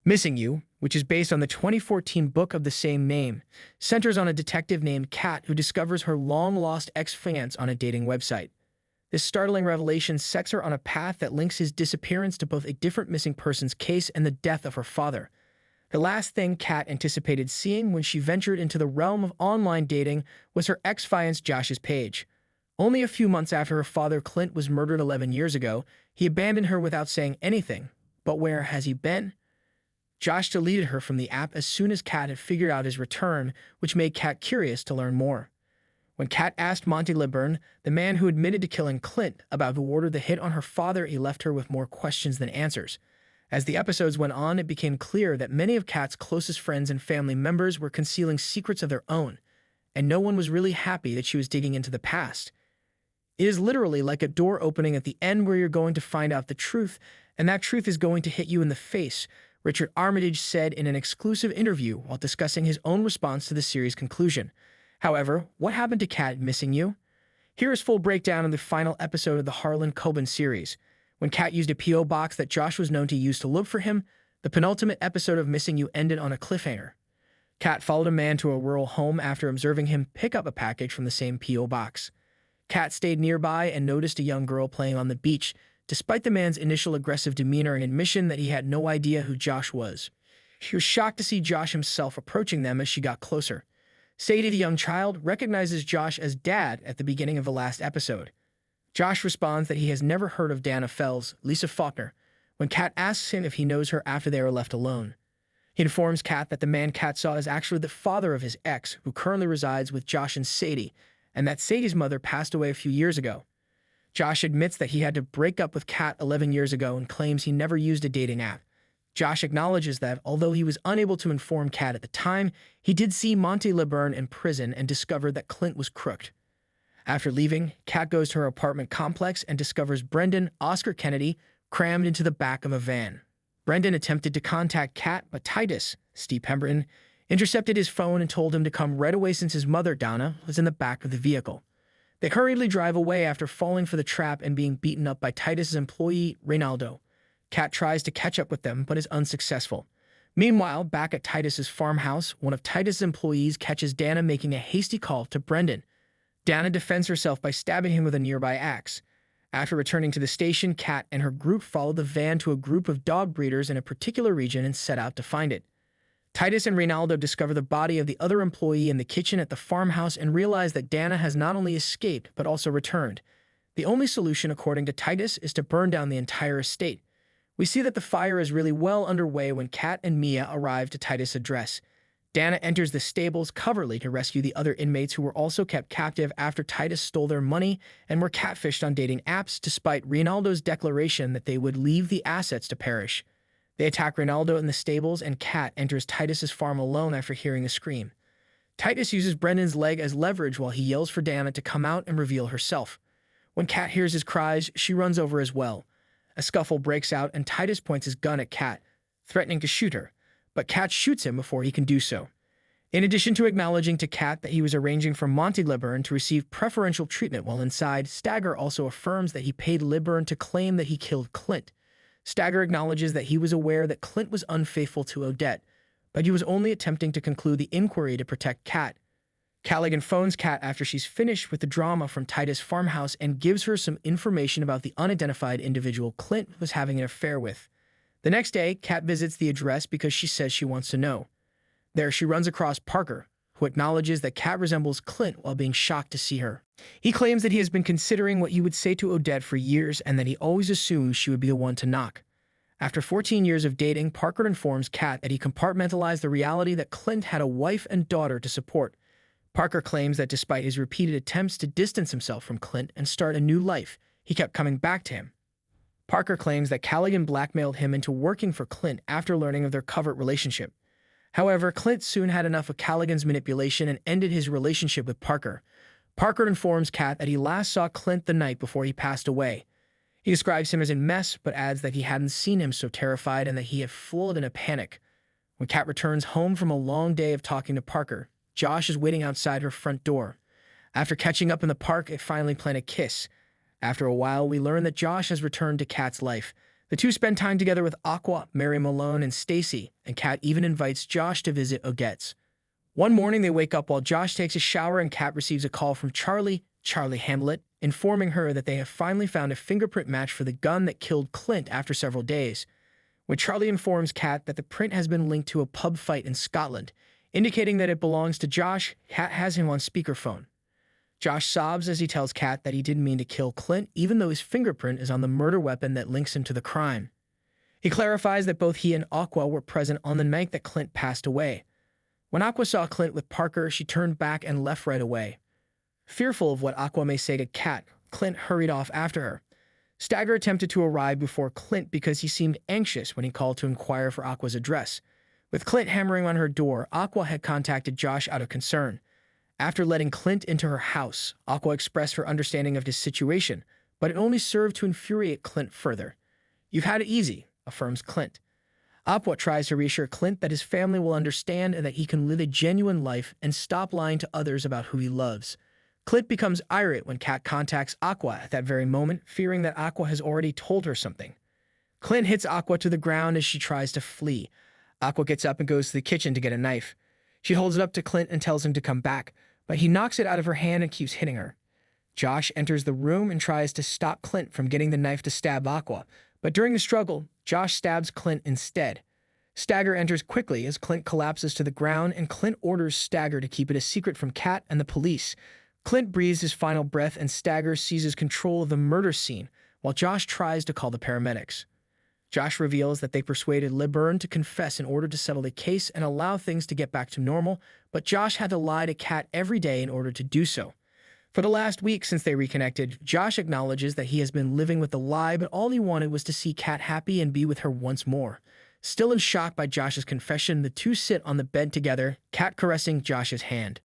Missing You, which is based on the 2014 book of the same name, centers on a detective named Kat who discovers her long-lost ex-fiance on a dating website. This startling revelation sets her on a path that links his disappearance to both a different missing persons case and the death of her father. The last thing Kat anticipated seeing when she ventured into the realm of online dating was her ex-fiance Josh's page. Only a few months after her father Clint was murdered 11 years ago, he abandoned her without saying anything. But where has he been? Josh deleted her from the app as soon as Kat had figured out his return, which made Kat curious to learn more. When Kat asked Monty Liburn, the man who admitted to killing Clint, about who ordered the hit on her father, he left her with more questions than answers. As the episodes went on, it became clear that many of Kat's closest friends and family members were concealing secrets of their own, and no one was really happy that she was digging into the past. It is literally like a door opening at the end where you're going to find out the truth, and that truth is going to hit you in the face, Richard Armitage said in an exclusive interview while discussing his own response to the series' conclusion. However, what happened to Kat Missing You? Here is full breakdown of the final episode of the Harlan Coben series. When Kat used a P.O. box that Josh was known to use to look for him, the penultimate episode of Missing You ended on a cliffhanger. Kat followed a man to a rural home after observing him pick up a package from the same P.O. box. Kat stayed nearby and noticed a young girl playing on the beach, despite the man's initial aggressive demeanor and admission that he had no idea who Josh was. She was shocked to see Josh himself approaching them as she got closer. Sadie, the young child, recognizes Josh as Dad at the beginning of the last episode. Josh responds that he has never heard of Dana Fells, Lisa Faulkner, when Kat asks him if he knows her after they are left alone. He informs Kat that the man Kat saw is actually the father of his ex, who currently resides with Josh and Sadie, and that Sadie's mother passed away a few years ago. Josh admits that he had to break up with Kat 11 years ago and claims he never used a dating app. Josh acknowledges that, although he was unable to inform Kat at the time, he did see Monty Liburn in prison and discovered that Clint was crooked. After leaving, Kat goes to her apartment complex and discovers Brendan Oscar Kennedy crammed into the back of a van. Brendan attempted to contact Kat, but Titus, Steve Pemberton, intercepted his phone and told him to come right away since his mother, Donna, was in the back of the vehicle. They hurriedly drive away after falling for the trap and being beaten up by Titus's employee, Reynaldo. Kat tries to catch up with them, but is unsuccessful. Meanwhile, back at Titus's farmhouse, one of Titus's employees catches Dana making a hasty call to Brendan. Dana defends herself by stabbing him with a nearby axe. After returning to the station, Kat and her group follow the van to a group of dog breeders in a particular region and set out to find it. Titus and Reynaldo discover the body of the other employee in the kitchen at the farmhouse and realize that Dana has not only escaped, but also returned. The only solution, according to Titus, is to burn down the entire estate. We see that the fire is really well underway when Kat and Mia arrive to Titus' address. Dana enters the stables covertly to rescue the other inmates who were also kept captive after Titus stole their money and were catfished on dating apps despite Reynaldo's declaration that they would leave the assets to perish. They attack Reynaldo in the stables and Kat enters Titus's farm alone after hearing a scream. Titus uses Brendan's leg as leverage while he yells for Dana to come out and reveal herself. When Kat hears his cries, she runs over as well. A scuffle breaks out and Titus points his gun at Kat, threatening to shoot her, but Kat shoots him before he can do so. In addition to acknowledging to Kat that he was arranging for Monty Liburn to receive preferential treatment while inside, Stagger also affirms that he paid Liburn to claim that he killed Clint. Stagger acknowledges that he was aware that Clint was unfaithful to Odette, but he was only attempting to conclude the inquiry to protect Kat. Callaghan phones Kat after she's finished with the drama from Titus' farmhouse and gives her some information about the unidentified individual Clint was having an affair with. The next day, Kat visits the address because she says she wants to know. There, she runs across Parker, who acknowledges that Kat resembles Clint while being shocked to see her. He claims that he has been considering what you would say to Odette for years and that he always assumed she would be the one to knock. After 14 years of dating, Parker informs Kat that he compartmentalized the reality that Clint had a wife and daughter to support. Parker claims that despite his repeated attempts to distance himself from Clint and start a new life, he kept coming back to him. Parker claims that Callaghan blackmailed him into working for Clint after learning of their covert relationship. However, Clint soon had enough of Callaghan's manipulation and ended his relationship with Parker. Parker informs Kat that he last saw Clint the night before he passed away. He describes him as a mess, but adds that he hadn't seen him so terrified and that he had fled in a panic. When Kat returns home from a long day of talking to Parker, Josh is waiting outside her front door. After catching up in the park, they finally plan a kiss. After a while, we learn that Josh has returned to Kat's life. The two spend time together with Aqua, Mary Malone, and Stacy, and Kat even invites Josh to visit Oget's. One morning, they wake up while Josh takes a shower and Kat receives a call from Charlie Hamlet, informing her that they have finally found a fingerprint match for the gun that killed Clint after several days. When Charlie informs Kat that the print has been linked to a pub fight in Scotland, indicating that it belongs to Josh, Kat has him on speakerphone. Josh sobs as he tells Kat that he didn't mean to kill Clint, even though his fingerprint is on the murder weapon that links him to the crime. He clarifies that both he and Aqua were present on the night that Clint passed away. When Aqua saw Clint with Parker, she turned back and left right away. Fearful of what Aqua may say to Kat, Clint hurried off after her. Stagger attempted to arrive before Clint because he seemed anxious when he called to inquire for Aqua's address. With Clint hammering on her door, Aqua had contacted Josh out of concern. After letting Clint into her house, Aqua expressed her understanding of his situation, but it only served to infuriate Clint further. "You've had it easy," affirms Clint. Aqua tries to reassure Clint that his family will understand and that he can live a genuine life and stop lying to others about who he loves. Clint becomes irate when Kat contacts Aqua at that very moment, fearing that Aqua has already told her something. Clint hits Aqua to the ground as she tries to flee. Aqua gets up and goes to the kitchen to get a knife. She holds it up to Clint and tells him to come back, but he knocks it out of her hand and keeps hitting her. Josh enters the room and tries to stop Clint from getting the knife to stab Aqua, but during the struggle, Josh stabs Clint instead. Stagger enters quickly as Clint collapses to the ground, and Clint orders Stagger to keep it a secret from Kat and the police. Clint breathes his final breath and Stagger seizes control of the murder scene, while Josh tries to call the paramedics. Josh reveals that they persuaded LeBurn to confess in order to settle the case and allow things to get back to normal, but Josh had to lie to Kat every day in order to do so. For the last week since they reconnected, Josh acknowledges that he has been living with the lie, but all he wanted was to see Kat happy and be with her once more. Still in shock by Josh's confession, the two sit on the bed together, Kat caressing Josh's hand.